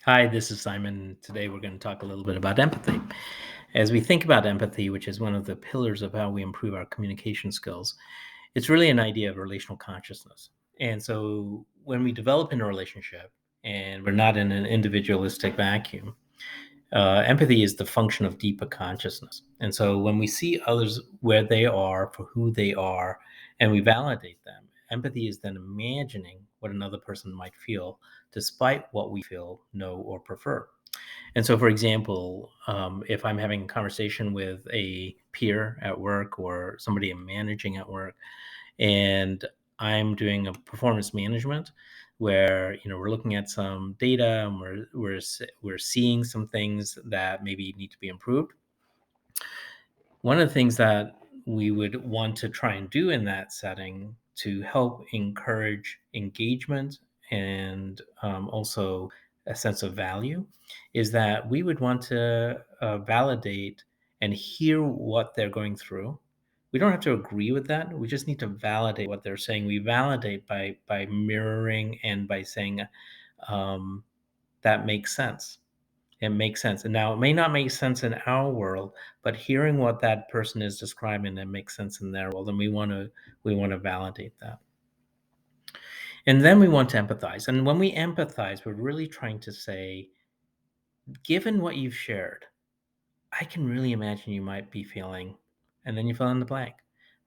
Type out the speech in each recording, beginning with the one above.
Hi, this is Simon. Today we're going to talk a little bit about empathy. As we think about empathy, which is one of the pillars of how we improve our communication skills, it's really an idea of relational consciousness. And so when we develop in a relationship and we're not in an individualistic vacuum, empathy is the function of deeper consciousness. And so when we see others where they are, for who they are, and we validate them, empathy is then imagining what another person might feel despite what we feel, know, or prefer. And so, for example, if I'm having a conversation with a peer at work or somebody I'm managing at work, and I'm doing a performance management where we're looking at some data and we're seeing some things that maybe need to be improved. One of the things that we would want to try and do in that setting to help encourage engagement and also a sense of value is that we would want to validate and hear what they're going through. We don't have to agree with that. We just need to validate what they're saying. We validate by mirroring and by saying um, that makes sense. It makes sense. And now it may not make sense in our world, but hearing what that person is describing that makes sense in their world, and we want to validate that. And then we want to empathize. And when we empathize, we're really trying to say, given what you've shared, I can really imagine you might be feeling, and then you fill in the blank,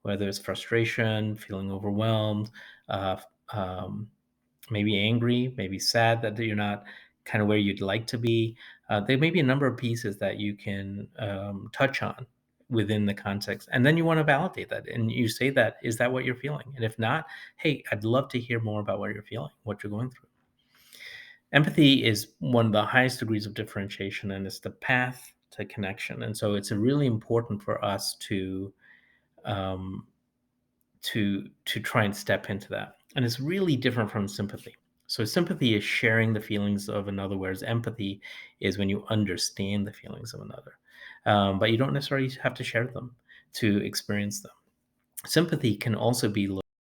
whether it's frustration, feeling overwhelmed, uh, um, maybe angry, maybe sad that you're not kind of where you'd like to be. There may be a number of pieces that you can touch on within the context. And then you want to validate that. And you say that, is that what you're feeling? And if not, hey, I'd love to hear more about what you're feeling, what you're going through. Empathy is one of the highest degrees of differentiation and it's the path to connection. And so it's really important for us um, to try and step into that. And it's really different from sympathy. So sympathy is sharing the feelings of another, whereas empathy is when you understand the feelings of another, but you don't necessarily have to share them to experience them. Sympathy can also be